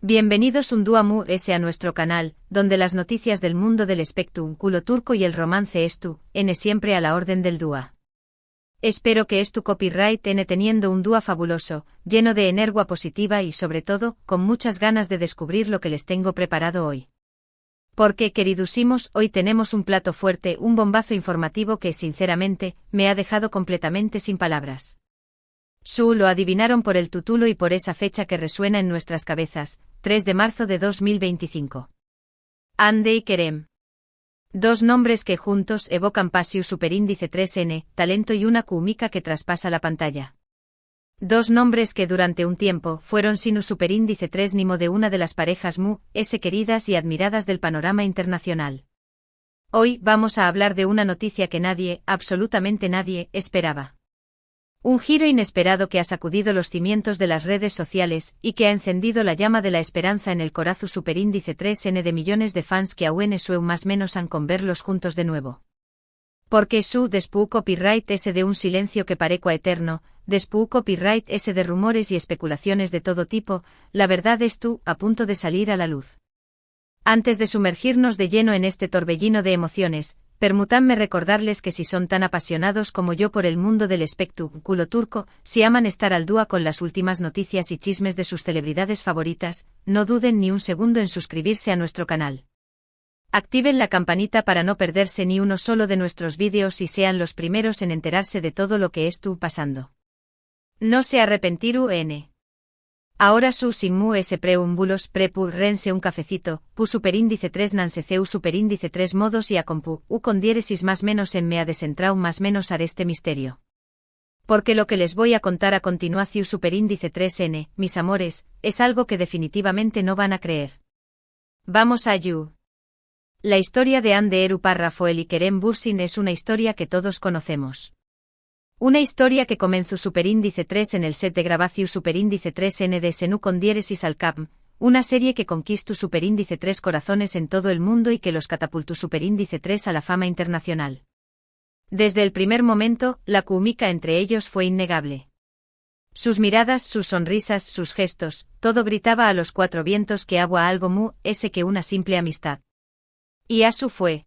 Bienvenidos un día más a nuestro canal, donde las noticias del mundo del espectáculo turco y el romance en siempre a la orden del día. Espero que tu copyright teniendo un día fabuloso, lleno de energía positiva y sobre todo, con muchas ganas de descubrir lo que les tengo preparado hoy. Porque, queridísimos, hoy tenemos un plato fuerte, un bombazo informativo que, sinceramente, me ha dejado completamente sin palabras. Lo adivinaron por el título y por esa fecha que resuena en nuestras cabezas, 3 de marzo de 2025. Hande y Kerem. Dos nombres que juntos evocan pasión superíndice 3N, talento y una química que traspasa la pantalla. Dos nombres que durante un tiempo fueron sin superíndice 3 nimo de una de las parejas queridas y admiradas del panorama internacional. Hoy vamos a hablar de una noticia que nadie, absolutamente nadie, esperaba. Un giro inesperado que ha sacudido los cimientos de las redes sociales y que ha encendido la llama de la esperanza en el corazón superíndice 3N de millones de fans que aún más menos han con verlos juntos de nuevo. Porque después copyright ese de un silencio que parecua eterno, después copyright ese de rumores y especulaciones de todo tipo, la verdad a punto de salir a la luz. Antes de sumergirnos de lleno en este torbellino de emociones, permítanme recordarles que si son tan apasionados como yo por el mundo del espectáculo turco, si aman estar al día con las últimas noticias y chismes de sus celebridades favoritas, no duden ni un segundo en suscribirse a nuestro canal. Activen la campanita para no perderse ni uno solo de nuestros vídeos y sean los primeros en enterarse de todo lo que pasando. No se arrepentirú n. Ahora sin preúmbulos rense un cafecito, superíndice 3 nanseceu superíndice 3 modos y acompu, con diéresis más menos en mea desentrau más menos areste misterio. Porque lo que les voy a contar a continuación superíndice 3N, mis amores, es algo que definitivamente no van a creer. Vamos a you. La historia de Hande Erupar Rafael y Kerem Bürsin es una historia que todos conocemos. Una historia que comenzó superíndice 3 en el set de grabación superíndice 3N de Senú con diéresis al Cap, una serie que conquistó superíndice 3 corazones en todo el mundo y que los catapultó superíndice 3 a la fama internacional. Desde el primer momento, la química entre ellos fue innegable. Sus miradas, sus sonrisas, sus gestos, todo gritaba a los cuatro vientos que agua algo que una simple amistad. Y así fue.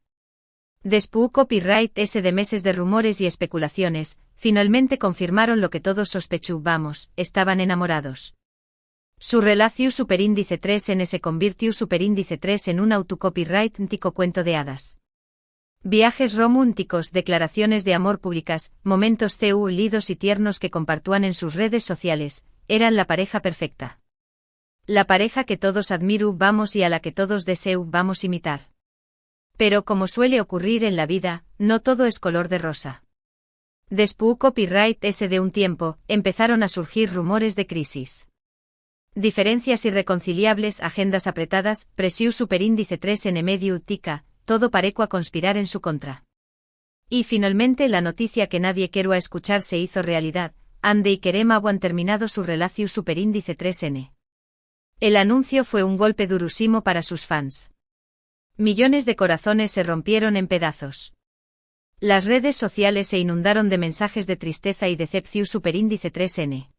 Después copyright ese de meses de rumores y especulaciones, finalmente confirmaron lo que todos sospechábamos, estaban enamorados. Su relación superíndice 3N se convirtió superíndice 3 en un autocopyright-tico cuento de hadas. Viajes románticos, declaraciones de amor públicas, momentos lidos y tiernos que compartían en sus redes sociales, eran la pareja perfecta. La pareja que todos admiramos y a la que todos deseamos imitar. Pero como suele ocurrir en la vida, no todo es color de rosa. Después copyright ese de un tiempo, empezaron a surgir rumores de crisis. Diferencias irreconciliables, agendas apretadas, presión superíndice 3 en medio tica, todo parecua conspirar en su contra. Y finalmente la noticia que nadie quería escuchar se hizo realidad, Hande y Kerem habían terminado su relación superíndice 3N. El anuncio fue un golpe durísimo para sus fans. Millones de corazones se rompieron en pedazos. Las redes sociales se inundaron de mensajes de tristeza y decepción superíndice 3N.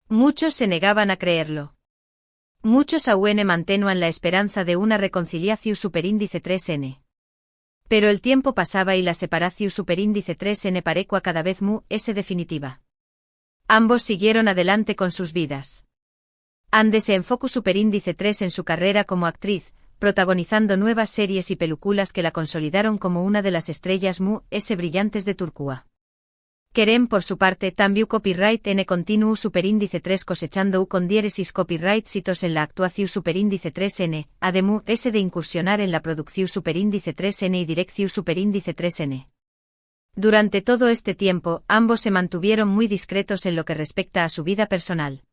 Muchos se negaban a creerlo. Muchos aún mantenían la esperanza de una reconciliación superíndice 3N. Pero el tiempo pasaba y la separación superíndice 3N parecua cada vez definitiva. Ambos siguieron adelante con sus vidas. Hande se enfocó superíndice 3 en su carrera como actriz, protagonizando nuevas series y películas que la consolidaron como una de las estrellas brillantes de Turquía. Kerem por su parte también copyright N continuo superíndice 3 cosechando con diéresis copyright citos en la actuación superíndice 3N, además de incursionar en la producción superíndice 3N y dirección superíndice 3N. Durante todo este tiempo, ambos se mantuvieron muy discretos en lo que respecta a su vida personal.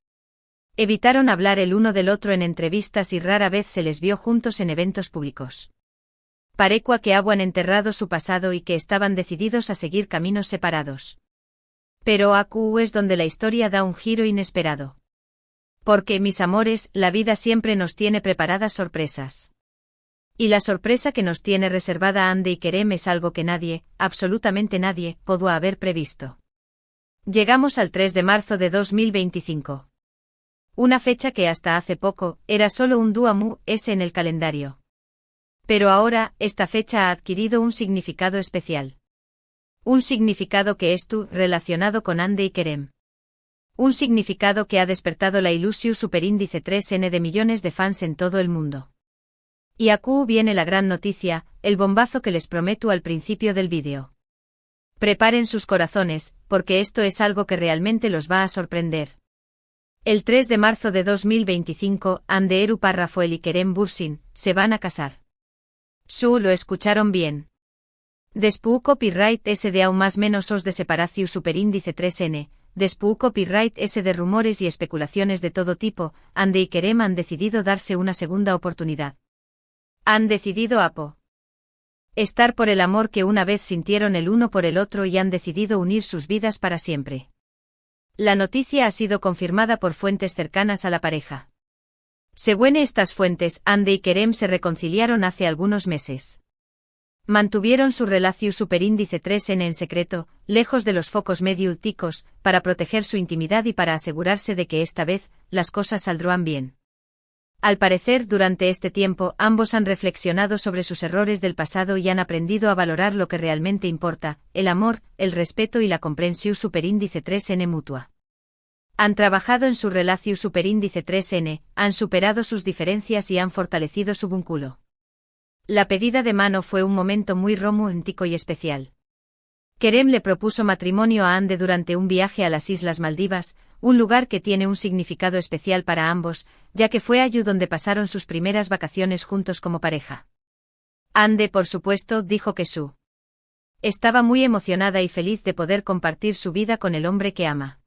Evitaron hablar el uno del otro en entrevistas y rara vez se les vio juntos en eventos públicos. Parecua que habían enterrado su pasado y que estaban decididos a seguir caminos separados. Pero aquí es donde la historia da un giro inesperado. Porque, mis amores, la vida siempre nos tiene preparadas sorpresas. Y la sorpresa que nos tiene reservada Hande y Kerem es algo que nadie, absolutamente nadie, pudo haber previsto. Llegamos al 3 de marzo de 2025. Una fecha que hasta hace poco era solo un día mu S en el calendario. Pero ahora, esta fecha ha adquirido un significado especial. Un significado que es relacionado con Ande y Kerem. Un significado que ha despertado la ilusión superíndice 3N de millones de fans en todo el mundo. Y aquí viene la gran noticia, el bombazo que les prometo al principio del vídeo. Preparen sus corazones, porque esto es algo que realmente los va a sorprender. El 3 de marzo de 2025, Ande Eru Rafael y Kerem Bürsin se van a casar. Lo escucharon bien. Después copyright S de aún más menos os de separación superíndice 3N, después copyright S de rumores y especulaciones de todo tipo, Ande y Kerem han decidido darse una segunda oportunidad. Han decidido estar por el amor que una vez sintieron el uno por el otro y han decidido unir sus vidas para siempre. La noticia ha sido confirmada por fuentes cercanas a la pareja. Según estas fuentes, Ande y Kerem se reconciliaron hace algunos meses. Mantuvieron su relación superíndice 3N en secreto, lejos de los focos mediáticos, para proteger su intimidad y para asegurarse de que esta vez, las cosas saldrán bien. Al parecer, durante este tiempo, ambos han reflexionado sobre sus errores del pasado y han aprendido a valorar lo que realmente importa, el amor, el respeto y la comprensión superíndice 3N mutua. Han trabajado en su relación superíndice 3N, han superado sus diferencias y han fortalecido su vínculo. La pedida de mano fue un momento muy romántico y especial. Kerem le propuso matrimonio a Ande durante un viaje a las Islas Maldivas, un lugar que tiene un significado especial para ambos, ya que fue allí donde pasaron sus primeras vacaciones juntos como pareja. Ande, por supuesto, dijo que estaba muy emocionada y feliz de poder compartir su vida con el hombre que ama.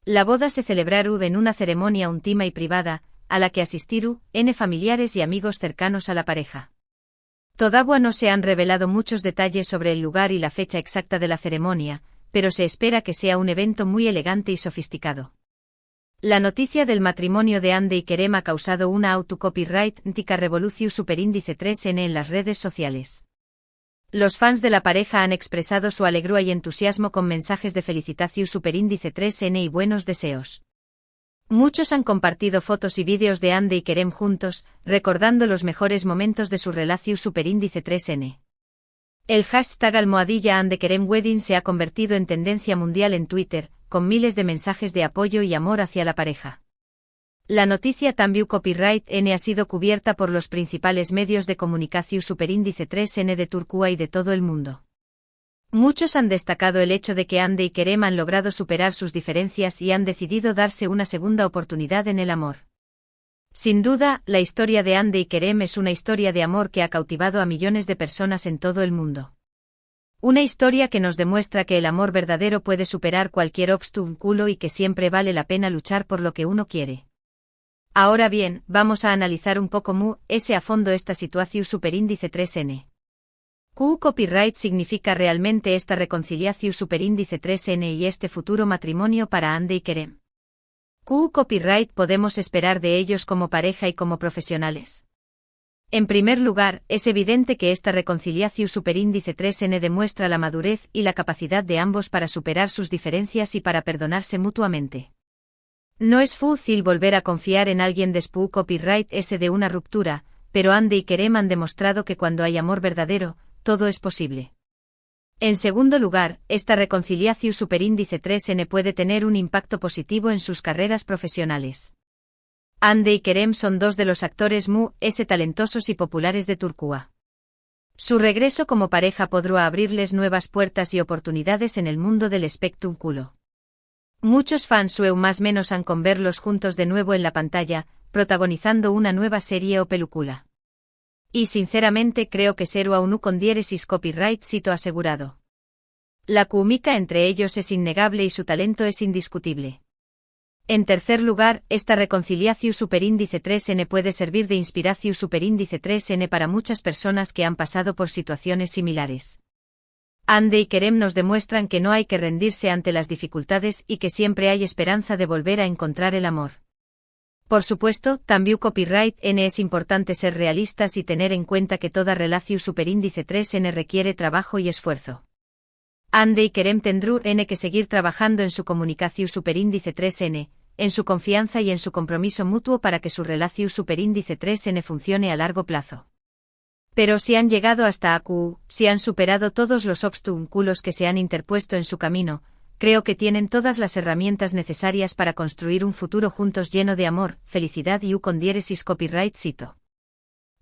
La boda se celebraron en una ceremonia íntima y privada, a la que asistieron familiares y amigos cercanos a la pareja. Todavía no se han revelado muchos detalles sobre el lugar y la fecha exacta de la ceremonia, pero se espera que sea un evento muy elegante y sofisticado. La noticia del matrimonio de Ande y Kerem ha causado una autocopyright-tica revolución superíndice 3N en las redes sociales. Los fans de la pareja han expresado su alegría y entusiasmo con mensajes de felicitación superíndice 3N y buenos deseos. Muchos han compartido fotos y vídeos de Ande y Kerem juntos, recordando los mejores momentos de su relación superíndice 3N. El hashtag #Ande Kerem Wedding se ha convertido en tendencia mundial en Twitter, con miles de mensajes de apoyo y amor hacia la pareja. La noticia también copyright N ha sido cubierta por los principales medios de comunicación superíndice 3N de Turquía y de todo el mundo. Muchos han destacado el hecho de que Ande y Kerem han logrado superar sus diferencias y han decidido darse una segunda oportunidad en el amor. Sin duda, la historia de Ande y Kerem es una historia de amor que ha cautivado a millones de personas en todo el mundo. Una historia que nos demuestra que el amor verdadero puede superar cualquier obstáculo y que siempre vale la pena luchar por lo que uno quiere. Ahora bien, vamos a analizar un poco a fondo esta situación superíndice 3N. Copyright significa realmente esta reconciliación superíndice 3N y este futuro matrimonio para Ande y Kerem. Copyright podemos esperar de ellos como pareja y como profesionales. En primer lugar, es evidente que esta reconciliación superíndice 3N demuestra la madurez y la capacidad de ambos para superar sus diferencias y para perdonarse mutuamente. No es fácil volver a confiar en alguien después copyright S de una ruptura, pero Ande y Kerem han demostrado que cuando hay amor verdadero, todo es posible. En segundo lugar, esta reconciliación superíndice 3N puede tener un impacto positivo en sus carreras profesionales. Ande y Kerem son dos de los actores talentosos y populares de Turquía. Su regreso como pareja podrá abrirles nuevas puertas y oportunidades en el mundo del espectáculo. Muchos fans más menos han con verlos juntos de nuevo en la pantalla, protagonizando una nueva serie o película. Y sinceramente creo que será aún con diéresis copyright sito asegurado. La química entre ellos es innegable y su talento es indiscutible. En tercer lugar, esta reconciliación superíndice 3N puede servir de inspiración superíndice 3N para muchas personas que han pasado por situaciones similares. Ande y Kerem nos demuestran que no hay que rendirse ante las dificultades y que siempre hay esperanza de volver a encontrar el amor. Por supuesto, también copyright N es importante ser realistas y tener en cuenta que toda relación superíndice 3N requiere trabajo y esfuerzo. Ande y Kerem tendrán que seguir trabajando en su comunicación superíndice 3N, en su confianza y en su compromiso mutuo para que su relación superíndice 3N funcione a largo plazo. Pero si han llegado hasta AQ, si han superado todos los obstáculos que se han interpuesto en su camino, creo que tienen todas las herramientas necesarias para construir un futuro juntos lleno de amor, felicidad y con diéresis copyright cito.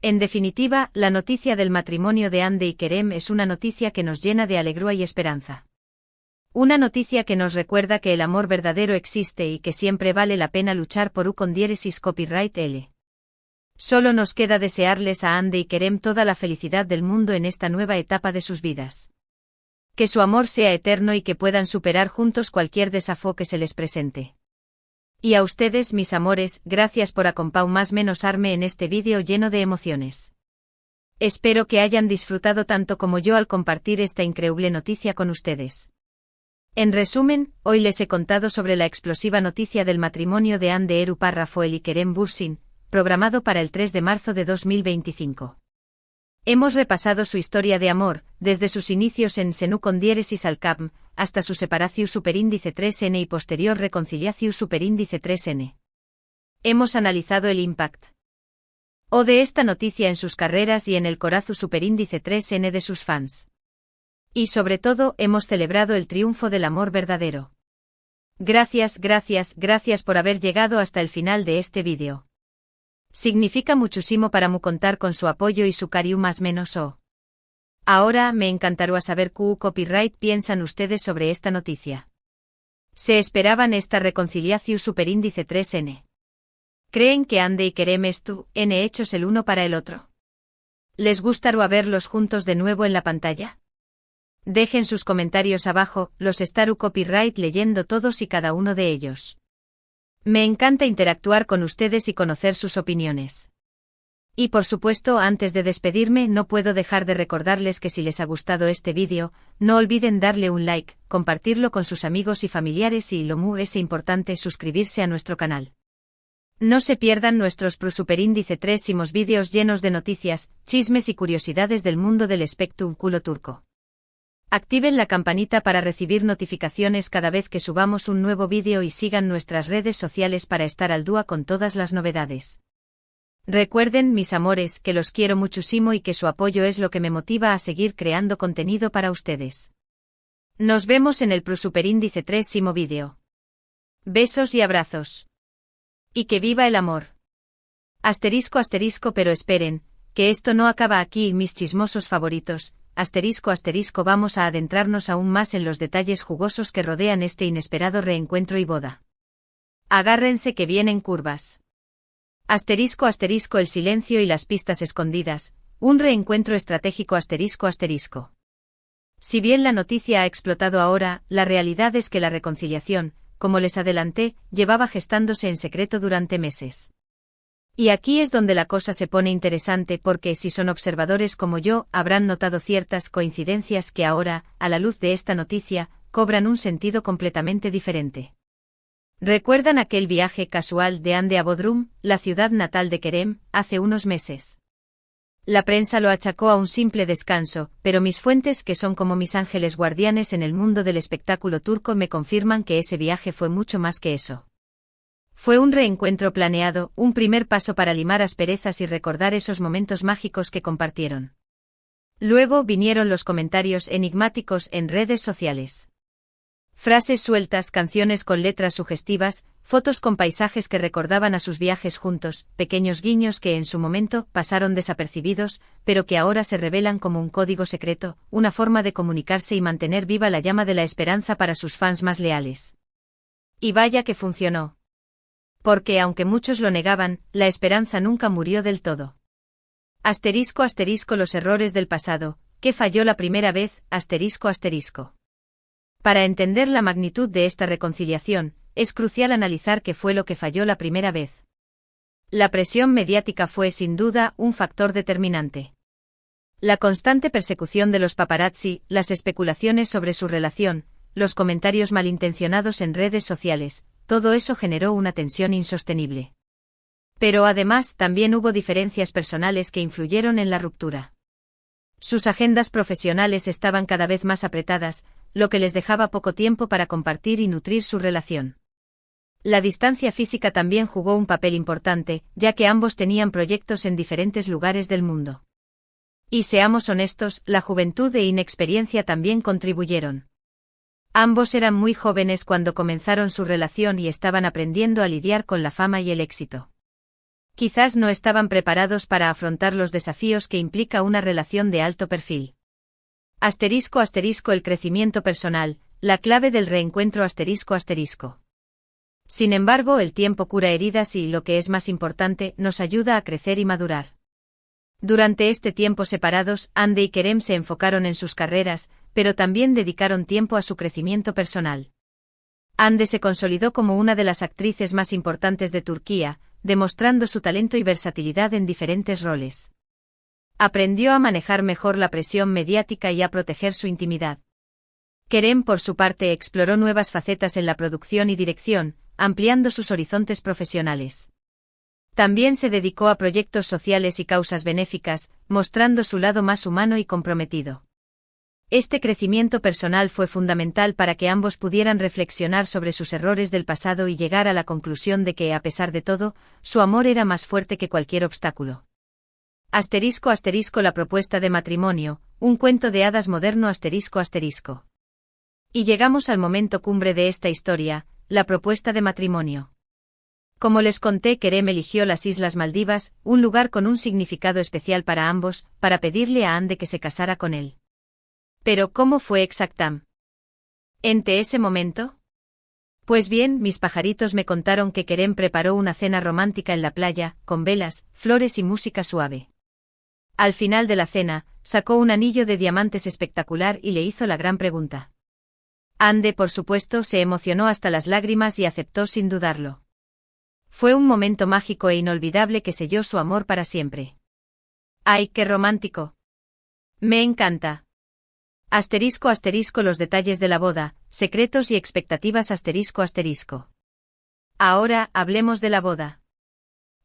En definitiva, la noticia del matrimonio de Ande y Kerem es una noticia que nos llena de alegría y esperanza. Una noticia que nos recuerda que el amor verdadero existe y que siempre vale la pena luchar por con diéresis copyright L. Solo nos queda desearles a Ande y Kerem toda la felicidad del mundo en esta nueva etapa de sus vidas. Que su amor sea eterno y que puedan superar juntos cualquier desafío que se les presente. Y a ustedes, mis amores, gracias por acompañarme en este vídeo lleno de emociones. Espero que hayan disfrutado tanto como yo al compartir esta increíble noticia con ustedes. En resumen, hoy les he contado sobre la explosiva noticia del matrimonio de Ande Eru Rafael y Kerem Bürsin, programado para el 3 de marzo de 2025. Hemos repasado su historia de amor, desde sus inicios en Senu con diéresis al CAPM, hasta su separación superíndice 3N y posterior reconciliación superíndice 3N. Hemos analizado el impact de esta noticia en sus carreras y en el corazón superíndice 3N de sus fans. Y sobre todo, hemos celebrado el triunfo del amor verdadero. Gracias por haber llegado hasta el final de este vídeo. Significa muchísimo para mí contar con su apoyo y su cariño más menos o. Ahora me encantaría saber qué copyright piensan ustedes sobre esta noticia. ¿Se esperaban esta reconciliación superíndice 3N? ¿Creen que Ande y Kerem están hechos el uno para el otro? ¿Les gustaría verlos juntos de nuevo en la pantalla? Dejen sus comentarios abajo, los estaré copyright leyendo todos y cada uno de ellos. Me encanta interactuar con ustedes y conocer sus opiniones. Y por supuesto, antes de despedirme, no puedo dejar de recordarles que si les ha gustado este vídeo, no olviden darle un like, compartirlo con sus amigos y familiares y lo más importante, suscribirse a nuestro canal. No se pierdan nuestros superíndice 3 vídeos llenos de noticias, chismes y curiosidades del mundo del espectáculo turco. Activen la campanita para recibir notificaciones cada vez que subamos un nuevo vídeo y sigan nuestras redes sociales para estar al día con todas las novedades. Recuerden, mis amores, que los quiero muchísimo y que su apoyo es lo que me motiva a seguir creando contenido para ustedes. Nos vemos en el superíndice 3 vídeo. Besos y abrazos. Y que viva el amor. Asterisco, pero esperen, que esto no acaba aquí, mis chismosos favoritos. Asterisco, vamos a adentrarnos aún más en los detalles jugosos que rodean este inesperado reencuentro y boda. Agárrense que vienen curvas. Asterisco, el silencio y las pistas escondidas, un reencuentro estratégico asterisco. Si bien la noticia ha explotado ahora, la realidad es que la reconciliación, como les adelanté, llevaba gestándose en secreto durante meses. Y aquí es donde la cosa se pone interesante porque si son observadores como yo, habrán notado ciertas coincidencias que ahora, a la luz de esta noticia, cobran un sentido completamente diferente. ¿Recuerdan aquel viaje casual de Ande a Bodrum, la ciudad natal de Kerem, hace unos meses? La prensa lo achacó a un simple descanso, pero mis fuentes, que son como mis ángeles guardianes en el mundo del espectáculo turco, me confirman que ese viaje fue mucho más que eso. Fue un reencuentro planeado, un primer paso para limar asperezas y recordar esos momentos mágicos que compartieron. Luego vinieron los comentarios enigmáticos en redes sociales. Frases sueltas, canciones con letras sugestivas, fotos con paisajes que recordaban a sus viajes juntos, pequeños guiños que en su momento pasaron desapercibidos, pero que ahora se revelan como un código secreto, una forma de comunicarse y mantener viva la llama de la esperanza para sus fans más leales. Y vaya que funcionó. Porque aunque muchos lo negaban, la esperanza nunca murió del todo. Asterisco, los errores del pasado, ¿qué falló la primera vez? Asterisco. Para entender la magnitud de esta reconciliación, es crucial analizar qué fue lo que falló la primera vez. La presión mediática fue sin duda un factor determinante. La constante persecución de los paparazzi, las especulaciones sobre su relación, los comentarios malintencionados en redes sociales, todo eso generó una tensión insostenible. Pero además también hubo diferencias personales que influyeron en la ruptura. Sus agendas profesionales estaban cada vez más apretadas, lo que les dejaba poco tiempo para compartir y nutrir su relación. La distancia física también jugó un papel importante, ya que ambos tenían proyectos en diferentes lugares del mundo. Y seamos honestos, la juventud e inexperiencia también contribuyeron. Ambos eran muy jóvenes cuando comenzaron su relación y estaban aprendiendo a lidiar con la fama y el éxito. Quizás no estaban preparados para afrontar los desafíos que implica una relación de alto perfil. *** El crecimiento personal, la clave del reencuentro ***. Sin embargo, el tiempo cura heridas y, lo que es más importante, nos ayuda a crecer y madurar. Durante este tiempo separados, Hande y Kerem se enfocaron en sus carreras, pero también dedicaron tiempo a su crecimiento personal. Hande se consolidó como una de las actrices más importantes de Turquía, demostrando su talento y versatilidad en diferentes roles. Aprendió a manejar mejor la presión mediática y a proteger su intimidad. Kerem, por su parte, exploró nuevas facetas en la producción y dirección, ampliando sus horizontes profesionales. También se dedicó a proyectos sociales y causas benéficas, mostrando su lado más humano y comprometido. Este crecimiento personal fue fundamental para que ambos pudieran reflexionar sobre sus errores del pasado y llegar a la conclusión de que, a pesar de todo, su amor era más fuerte que cualquier obstáculo. *** La propuesta de matrimonio, un cuento de hadas moderno ***. Y llegamos al momento cumbre de esta historia, la propuesta de matrimonio. Como les conté, Kerem eligió las Islas Maldivas, un lugar con un significado especial para ambos, para pedirle a Hande que se casara con él. Pero ¿cómo fue exactamente ese momento? Pues bien, mis pajaritos me contaron que Kerem preparó una cena romántica en la playa, con velas, flores y música suave. Al final de la cena, sacó un anillo de diamantes espectacular y le hizo la gran pregunta. Hande, por supuesto, se emocionó hasta las lágrimas y aceptó sin dudarlo. Fue un momento mágico e inolvidable que selló su amor para siempre. ¡Ay, qué romántico! Me encanta. *** Los detalles de la boda, secretos y expectativas ***. Ahora, hablemos de la boda.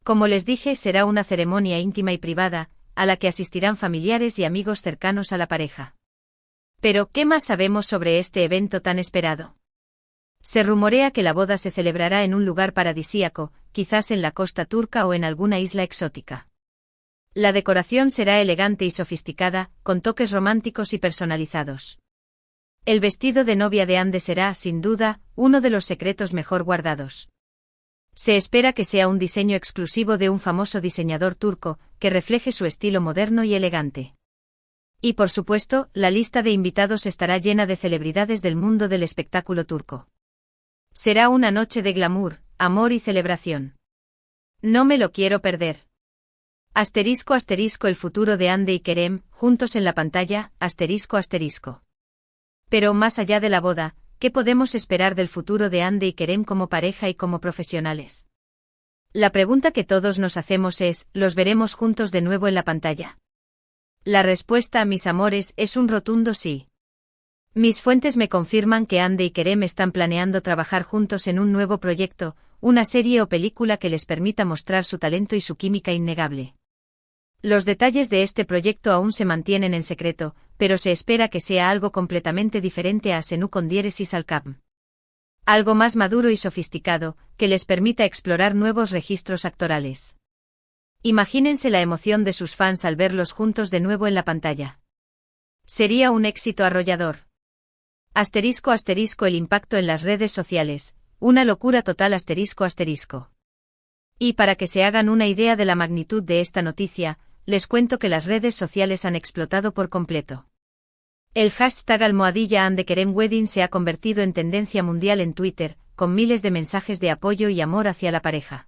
Como les dije, será una ceremonia íntima y privada, a la que asistirán familiares y amigos cercanos a la pareja. Pero, ¿qué más sabemos sobre este evento tan esperado? Se rumorea que la boda se celebrará en un lugar paradisíaco, quizás en la costa turca o en alguna isla exótica. La decoración será elegante y sofisticada, con toques románticos y personalizados. El vestido de novia de Hande será, sin duda, uno de los secretos mejor guardados. Se espera que sea un diseño exclusivo de un famoso diseñador turco, que refleje su estilo moderno y elegante. Y por supuesto, la lista de invitados estará llena de celebridades del mundo del espectáculo turco. Será una noche de glamour, amor y celebración. No me lo quiero perder. *** El futuro de Hande y Kerem, juntos en la pantalla, ***. Pero más allá de la boda, ¿qué podemos esperar del futuro de Hande y Kerem como pareja y como profesionales? La pregunta que todos nos hacemos es, ¿los veremos juntos de nuevo en la pantalla? La respuesta, mis amores, es un rotundo sí. Mis fuentes me confirman que Hande y Kerem están planeando trabajar juntos en un nuevo proyecto, una serie o película que les permita mostrar su talento y su química innegable. Los detalles de este proyecto aún se mantienen en secreto, pero se espera que sea algo completamente diferente a Senu con diéresis al cap. Algo más maduro y sofisticado, que les permita explorar nuevos registros actorales. Imagínense la emoción de sus fans al verlos juntos de nuevo en la pantalla. Sería un éxito arrollador. *** El impacto en las redes sociales, una locura total ***. Y para que se hagan una idea de la magnitud de esta noticia, les cuento que las redes sociales han explotado por completo. El hashtag #HandeKeremWedding se ha convertido en tendencia mundial en Twitter, con miles de mensajes de apoyo y amor hacia la pareja.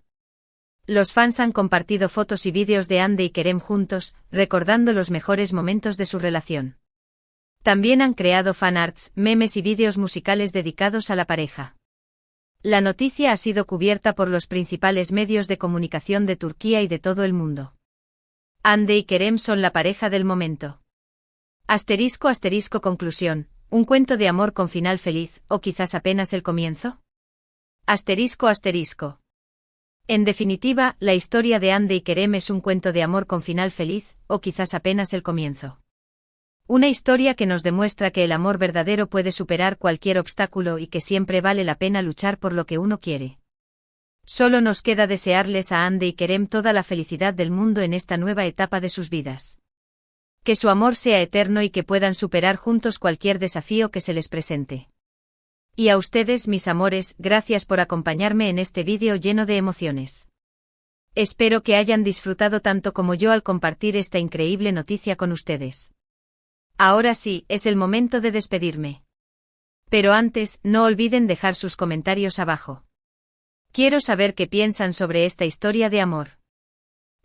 Los fans han compartido fotos y vídeos de Hande y Kerem juntos, recordando los mejores momentos de su relación. También han creado fanarts, memes y vídeos musicales dedicados a la pareja. La noticia ha sido cubierta por los principales medios de comunicación de Turquía y de todo el mundo. Hande y Kerem son la pareja del momento. ***. Conclusión, ¿un cuento de amor con final feliz, o quizás apenas el comienzo? ***. En definitiva, la historia de Hande y Kerem es un cuento de amor con final feliz, o quizás apenas el comienzo. Una historia que nos demuestra que el amor verdadero puede superar cualquier obstáculo y que siempre vale la pena luchar por lo que uno quiere. Solo nos queda desearles a Ande y Kerem toda la felicidad del mundo en esta nueva etapa de sus vidas. Que su amor sea eterno y que puedan superar juntos cualquier desafío que se les presente. Y a ustedes, mis amores, gracias por acompañarme en este vídeo lleno de emociones. Espero que hayan disfrutado tanto como yo al compartir esta increíble noticia con ustedes. Ahora sí, es el momento de despedirme. Pero antes, no olviden dejar sus comentarios abajo. Quiero saber qué piensan sobre esta historia de amor.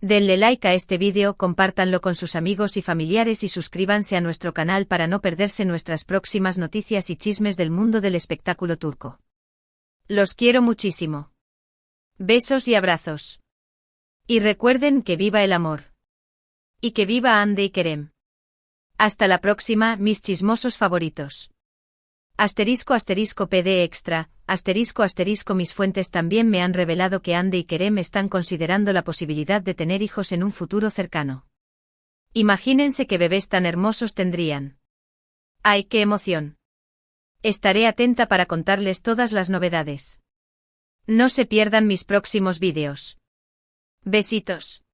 Denle like a este vídeo, compártanlo con sus amigos y familiares y suscríbanse a nuestro canal para no perderse nuestras próximas noticias y chismes del mundo del espectáculo turco. Los quiero muchísimo. Besos y abrazos. Y recuerden que viva el amor. Y que viva Hande y Kerem. Hasta la próxima, mis chismosos favoritos. **PD extra, **, mis fuentes también me han revelado que Hande y Kerem están considerando la posibilidad de tener hijos en un futuro cercano. Imagínense qué bebés tan hermosos tendrían. ¡Ay, qué emoción! Estaré atenta para contarles todas las novedades. No se pierdan mis próximos vídeos. Besitos.